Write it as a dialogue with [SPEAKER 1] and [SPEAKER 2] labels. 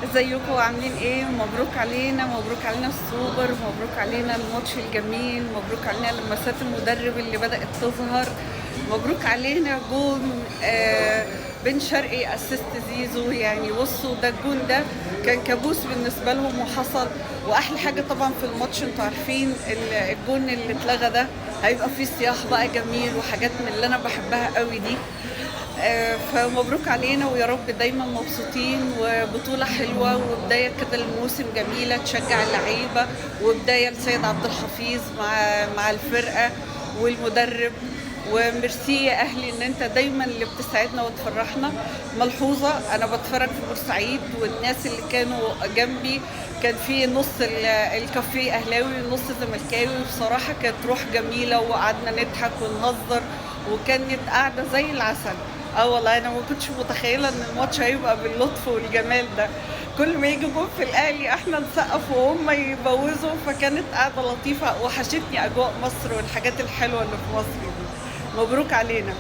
[SPEAKER 1] ازيكم عاملين ايه؟ مبروك علينا، مبروك علينا السوبر، مبروك علينا الماتش الجميل، مبروك علينا لمسات المدرب اللي بدأت تظهر، مبروك علينا جون بن شرقي اسيست زيزو. يعني بصوا، ده الجون ده كان كابوس بالنسبة لهم وحصل. واحلى حاجة طبعا في الماتش، انتوا عارفين الجون اللي اتلغى ده هيبقى فيه صياح بقى جميل وحاجات من اللي انا بحبها قوي دي. فمبروك علينا، ويا رب دايما مبسوطين وبطولة حلوة وبداية كده الموسم جميلة تشجع اللعيبة، وبداية لسيد عبد الحفيظ مع الفرقة والمدرب. وميرسي يا اهلي ان انت دايما اللي بتسعدنا وتفرحنا. ملحوظة، انا بتفرج في بورسعيد والناس اللي كانوا جنبي كان في نص الكافيه اهلاوي ونص زملكاوي. بصراحة كانت روح جميلة وقعدنا نضحك ونهزر وكانت قاعدة زي العسل. اه والله انا ما كنتش متخيله ان الماتش هيبقى باللطف والجمال ده. كل ما يجي جول في الاهلي احنا نسقف وهم يبوظوا، فكانت قاعده لطيفه. وحشتني اجواء مصر والحاجات الحلوه اللي في مصر دي. مبروك علينا.